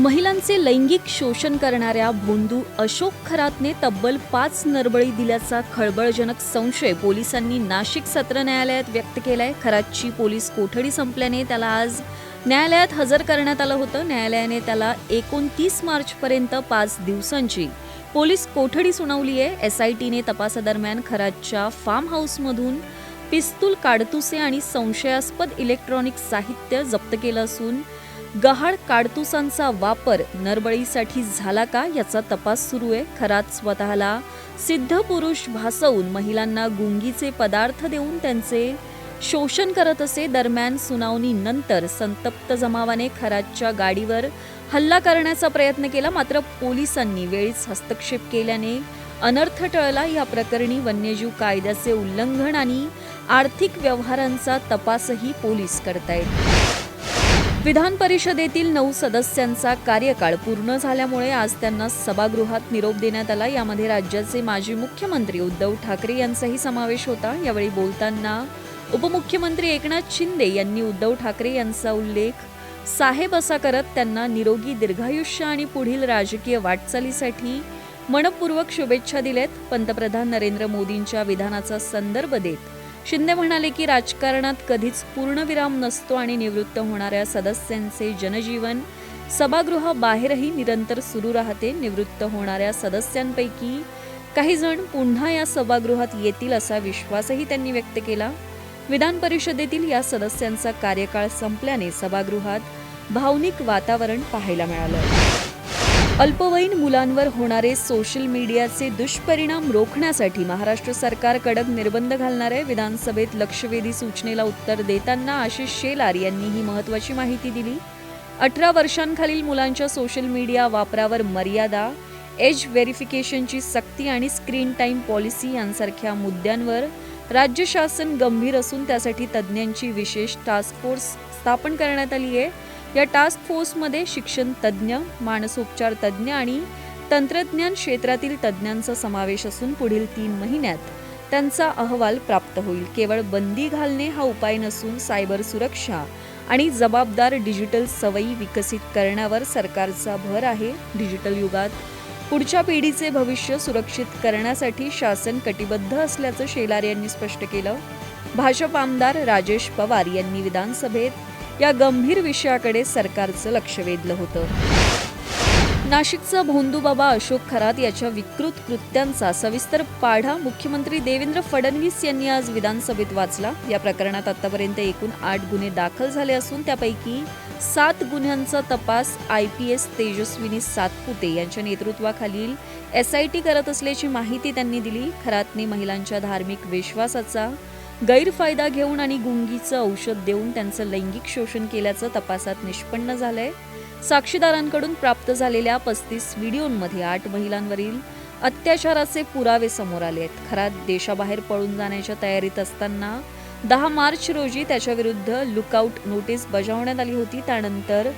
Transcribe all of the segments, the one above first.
महिलांचे लैंगिक शोषण करणाऱ्या भोंदू अशोक खरातने तब्बल 5 नरबळी दिल्याचा खळबळजनक संशय पोलिसांनी नाशिक सत्र न्यायालयात व्यक्त केलाय. खरातची पोलीस कोठडी संपल्याने त्याला आज न्यायालयात हजर करण्यात आलं होतं. न्यायालयाने त्याला 29 मार्चपर्यंत 5 दिवसांची पोलीस कोठडी सुनावली आहे. SITने तपासादरम्यान खरातच्या फार्म हाऊसमधून पिस्तूल, काडतुसे आणि संशयास्पद इलेक्ट्रॉनिक साहित्य जप्त केलं असून गहाळ काडतुसांचा वापर नरबळीसाठी झाला का याचा तपास सुरू आहे. खरात स्वतःला सिद्ध पुरुष भासवून महिलांना गुंगीचे पदार्थ देऊन त्यांचे शोषण करत असे. दरम्यान सुनावणीनंतर संतप्त जमावाने खरातच्या गाडीवर हल्ला करण्याचा प्रयत्न केला, मात्र पोलिसांनी वेळीच हस्तक्षेप केल्याने अनर्थ टळला. या प्रकरणी वन्यजीव कायद्याचे उल्लंघन आणि आर्थिक व्यवहारांचा तपासही पोलीस करतायत. विधान परिषदेतील 9 सदस्यांचा कार्यकाळ पूर्ण झाल्यामुळे आज त्यांना सभागृहात निरोप देण्यात आला. यामध्ये राज्याचे माजी मुख्यमंत्री उद्धव ठाकरे यांचाही समावेश होता. यावेळी बोलताना उपमुख्यमंत्री एकनाथ शिंदे यांनी उद्धव ठाकरे यांचा उल्लेख साहेब असा करत त्यांना निरोगी दीर्घायुष्य आणि पुढील राजकीय वाटचालीसाठी मनपूर्वक शुभेच्छा दिल्यात. पंतप्रधान नरेंद्र मोदींच्या विधानाचा संदर्भ देत शिंदे म्हणाले की राजकारणात कधीच पूर्णविराम नसतो आणि निवृत्त होणाऱ्या सदस्यांचे जनजीवन सभागृहाबाहेरही निरंतर सुरू राहते. निवृत्त होणाऱ्या सदस्यांपैकी काही जण पुन्हा या सभागृहात येतील असा विश्वासही त्यांनी व्यक्त केला. विधान परिषदेतील या सदस्यांचा कार्यकाळ संपल्याने सभागृहात भावनिक वातावरण पाहायला मिळालं. अल्पवयीन मुलांवर होणारे सोशल मीडियाचे दुष्परिणाम रोखण्यासाठी महाराष्ट्र सरकार कडक निर्बंध घालणार आहे. विधानसभेत लक्षवेधी सूचनेला उत्तर देताना आशिष शेलार यांनी ही महत्त्वाची माहिती दिली. 18 वर्षांखालील मुलांच्या सोशल मीडिया वापरावर मर्यादा, एज व्हेरिफिकेशनची सक्ती आणि स्क्रीन टाईम पॉलिसी यांसारख्या मुद्द्यांवर राज्य शासन गंभीर असून त्यासाठी तज्ज्ञांची विशेष टास्क फोर्स स्थापन करण्यात आली आहे. या टास्क फोर्समध्ये शिक्षण तज्ज्ञ, मानसोपचार तज्ज्ञ आणि तंत्रज्ञान क्षेत्रातील तज्ज्ञांचा समावेश असून पुढील 3 महिन्यात त्यांचा अहवाल प्राप्त होईल. केवळ बंदी घालणे हा उपाय नसून सायबर सुरक्षा आणि जबाबदार डिजिटल सवयी विकसित करण्यावर सरकारचा भर आहे. डिजिटल युगात पुढच्या पिढीचे भविष्य सुरक्षित करण्यासाठी शासन कटिबद्ध असल्याचं शेलार यांनी स्पष्ट केलं. भाजप आमदार राजेश पवार यांनी विधानसभेत या गंभीर विषयाकडे सरकारचं लक्ष वेधलं होतं. नाशिकचा भोंदूबाबा अशोक खरात याच्या विकृत कृत्यांचा सविस्तर पाढा मुख्यमंत्री देवेंद्र फडणवीस यांनी आज विधानसभेत वाचला. या प्रकरणात आतापर्यंत एकूण 8 गुन्हे दाखल झाले असून त्यापैकी 7 गुन्ह्यांचा तपास IPS तेजस्विनी सातपुते यांच्या नेतृत्वाखालील SIT करत असल्याची माहिती त्यांनी दिली. खरातने महिलांच्या धार्मिक विश्वासाचा गैरफायदा घेऊन आणि गुंगीचं औषध देऊन त्यांचं लैंगिक शोषण केल्याचं तपासात निष्पन्न झालंय. साक्षीदारांकडून प्राप्त झालेल्या 35 व्हिडिओंमध्ये 8 महिलांवरील अत्याचाराचे पुरावे समोर आले आहेत. खरात देशाबाहेर पळून जाण्याच्या तयारीत असताना 10 मार्च रोजी त्याच्याविरुद्ध लुकआउट नोटीस बजावण्यात आली होती. त्यानंतर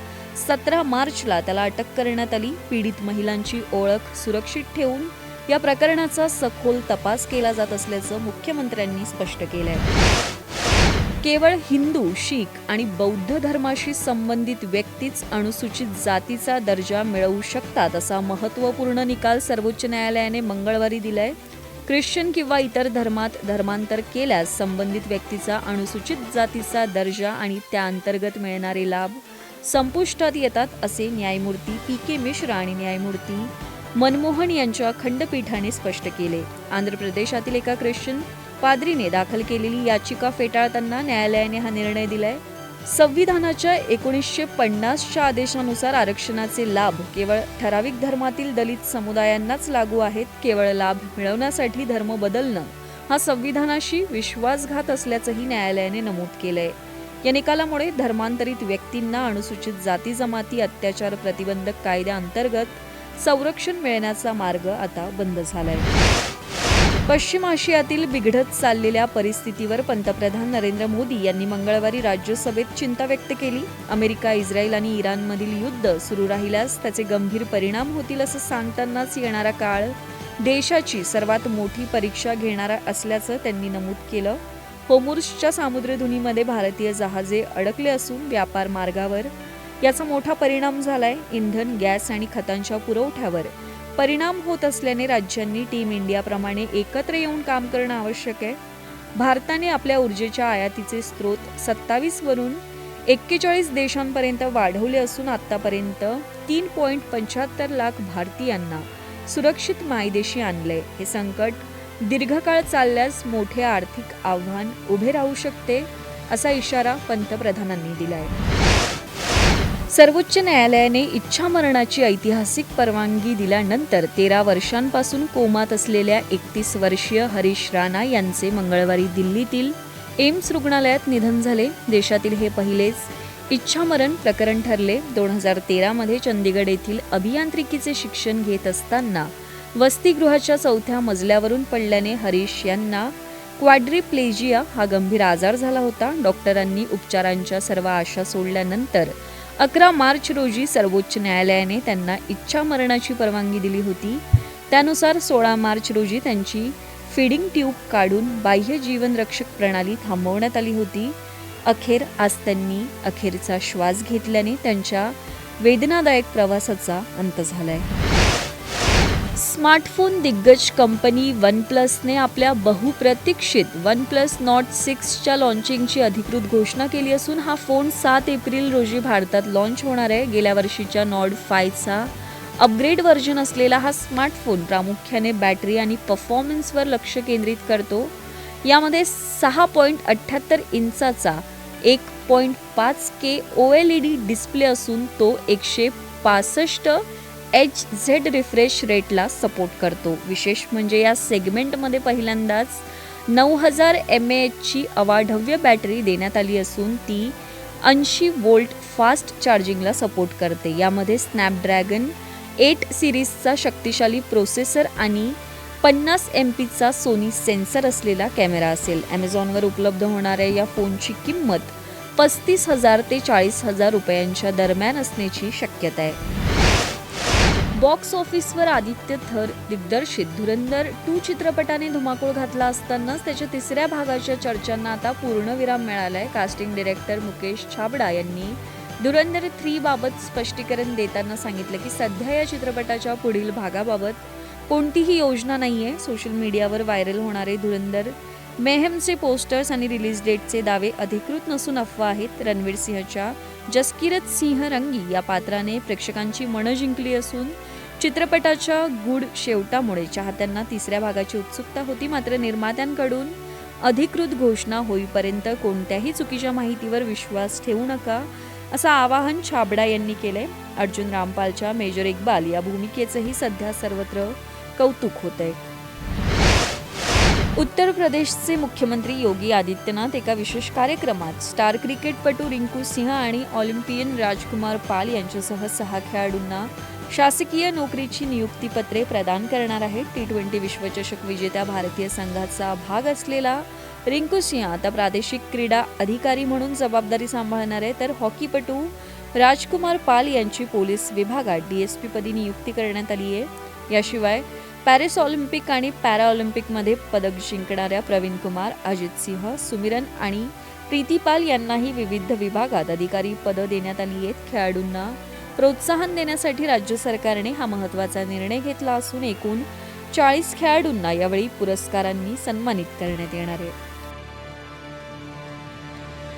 17 मार्चला त्याला अटक करण्यात आली. पीडित महिलांची ओळख सुरक्षित ठेवून या प्रकरणाचा सखोल तपास केला जात असल्याचं मुख्यमंत्र्यांनी स्पष्ट केलंय. केवळ हिंदू, शीख आणि बौद्ध धर्माशी संबंधित व्यक्तीच अनुसूचित जातीचा दर्जा मिळवू शकतात असा महत्त्वपूर्ण निकाल सर्वोच्च न्यायालयाने मंगळवारी दिलाय. ख्रिश्चन किंवा इतर धर्मात धर्मांतर केल्यास संबंधित व्यक्तीचा अनुसूचित जातीचा दर्जा आणि त्या अंतर्गत मिळणारे लाभ संपुष्टात येतात असे न्यायमूर्ती PK मिश्रा आणि न्यायमूर्ती मनमोहन यांच्या खंडपीठाने स्पष्ट केले. आंध्र प्रदेशातील एका ख्रिश्चन पाद्रीने दाखल केलेली याचिका फेटाळताना न्यायालयाने हा निर्णय दिलाय. संविधानाच्या 1950च्या आदेशानुसार आरक्षणाचे लाभ केवळ ठराविक धर्मातील दलित समुदायांनाच लागू आहेत. केवळ लाभ मिळवण्यासाठी धर्म बदलणं हा संविधानाशी विश्वासघात असल्याचंही न्यायालयाने नमूद केलंय. या निकालामुळे धर्मांतरित व्यक्तींना अनुसूचित जाती जमाती अत्याचार प्रतिबंधक कायद्याअंतर्गत संरक्षण मिळण्याचा मार्ग आता बंद झालाय. पश्चिम आशियातील बिघडत चाललेल्या परिस्थितीवर पंतप्रधान नरेंद्र मोदी यांनी मंगळवारी राज्यसभेत चिंता व्यक्त केली. अमेरिका, इस्रायल आणि इराणमधील युद्ध सुरू राहिल्यास त्याचे गंभीर परिणाम होतील असं सांगतानाच येणारा काळ देशाची सर्वात मोठी परीक्षा घेणारा असल्याचं त्यांनी नमूद केलं. होर्मुझच्या सामुद्रधुनीमध्ये भारतीय जहाजे अडकले असून व्यापार मार्गावर याचा मोठा परिणाम झालाय. इंधन, गॅस आणि खतांच्या पुरवठ्यावर परिणाम होत असल्याने राज्यांनी टीम इंडियाप्रमाणे एकत्र येऊन काम करणं आवश्यक आहे. भारताने आपल्या ऊर्जेच्या आयातीचे स्रोत 27 वरून 41 देशांपर्यंत वाढवले असून आतापर्यंत 3.75 लाख भारतीयांना सुरक्षित मायदेशी आणले. हे संकट दीर्घकाळ चालल्यास मोठे आर्थिक आव्हान उभे राहू शकते, असा इशारा पंतप्रधानांनी दिलाय. सर्वोच्च न्यायालयाने इच्छामरणाची ऐतिहासिक परवानगी दिल्यानंतर 13 वर्षांपासून कोमात असलेल्या 31 वर्षीय हरीश राणा यांचे मंगळवारी दिल्लीतील एम्स रुग्णालयात निधन झाले. देशातील हे पहिलेच इच्छामरण प्रकरण ठरले. 2013 मध्ये चंदीगड येथील अभियांत्रिकीचे शिक्षण घेत असताना वसतिगृहाच्या 4थ्या मजल्यावरून पडल्याने हरीश यांना क्वाड्रिप्लेजिया हा गंभीर आजार झाला होता. डॉक्टरांनी उपचारांच्या सर्व आशा सोडल्यानंतर 11 मार्च रोजी सर्वोच्च न्यायालयाने त्यांना इच्छामरणाची परवानगी दिली होती. त्यानुसार 16 मार्च रोजी त्यांची फीडिंग ट्यूब काढून बाह्य जीवनरक्षक प्रणाली थांबवण्यात आली होती. अखेर आज त्यांनी अखेरचा श्वास घेतल्याने त्यांच्या वेदनादायक प्रवासाचा अंत झालाय. स्मार्टफोन दिग्गज कंपनी वन प्लसने आपल्या बहुप्रतीक्षित वन प्लस नॉट 6च्या लॉन्चिंगची अधिकृत घोषणा केली असून हा फोन 7 एप्रिल रोजी भारतात लॉन्च होणार आहे. गेल्या वर्षीच्या नॉड 5चा अपग्रेड व्हर्जन असलेला हा स्मार्टफोन प्रामुख्याने बॅटरी आणि परफॉर्मन्सवर लक्ष केंद्रित करतो. यामध्ये 6.78 इंचाचा 1.5K OLED डिस्प्ले असून तो 165 Hz रिफ्रेश रेटला सपोर्ट करतो. विशेष म्हणजे या सेगमेंटमध्ये पहिल्यांदाच 9000 mAhची अवाढव्य बॅटरी देण्यात आली असून ती 80 वोल्ट फास्ट चार्जिंगला सपोर्ट करते. यामध्ये स्नॅपड्रॅगन 8 सिरीजचा शक्तिशाली प्रोसेसर आणि 50 MPचा सोनी सेन्सर असलेला कॅमेरा असेल. ॲमेझॉनवर उपलब्ध होणाऱ्या या फोनची किंमत 35,000 ते 40,000 रुपयांच्या दरम्यान असण्याची शक्यता आहे. बॉक्स ऑफिसवर आदित्य थर दिग्दर्शित धुरंधर 2 चित्रपटाने धुमाकूळ घातला असतानाच त्याच्या 3ऱ्या भागाच्या चर्चांना आता पूर्णविराम मिळालाय. कास्टिंग डायरेक्टर मुकेश छाबडा यांनी धुरंधर 3 बाबत स्पष्टीकरण देताना सांगितलं की सध्या या चित्रपटाच्या पुढील भागाबाबत कोणतीही योजना नाहीये. सोशल मीडियावर व्हायरल होणारे धुरंधर मेहमचे पोस्टर्स आणि रिलीज डेटचे दावे अधिकृत नसून अफवा आहेत. रणवीर सिंहच्या जसकिरत सिंह रंगी या पात्राने प्रेक्षकांची मनं जिंकली असून चित्रपटाच्या गूढ शेवटामुळे चाहत्यांना 3ऱ्या भागाची उत्सुकता होती. मात्र निर्मात्यांकडून अधिकृत घोषणा होईपर्यंत कोणत्याही चुकीच्या माहितीवर विश्वास ठेवू नका, असं आवाहन छाबडा यांनी केलंय. अर्जुन रामपालच्या मेजर इक्बाल या भूमिकेचंही सध्या सर्वत्र कौतुक होतंय. उत्तर प्रदेशचे मुख्यमंत्री योगी आदित्यनाथ एका विशेष कार्यक्रमात स्टार क्रिकेटपटू रिंकू सिंह आणि ऑलिम्पियन राजकुमार पाल यांच्यासह 6 खेळाडूंना शासकीय नोकरीची नियुक्तीपत्रे प्रदान करणार आहेत. T20 विश्वचषक विजेत्या भारतीय संघाचा भाग असलेला रिंकू सिंह आता प्रादेशिक क्रीडा अधिकारी म्हणून जबाबदारी सांभाळणार आहे, तर हॉकीपटू राजकुमार पाल यांची पोलीस विभागात DSP पदी नियुक्ती करण्यात आली आहे. याशिवाय पॅरिस ऑलिम्पिक आणि पॅरा ऑलिम्पिकमध्ये पदक जिंकणाऱ्या प्रवीण कुमार, अजित सिंह, सुमिरन आणि प्रीती पाल यांनाही विविध विभागात अधिकारी पदं देण्यात आली आहेत. खेळाडूंना प्रोत्साहन देण्यासाठी राज्य सरकारने हा महत्त्वाचा निर्णय घेतला असून एकूण 40 खेळाडूंना यावेळी पुरस्कारांनी सन्मानित करण्यात येणार आहे.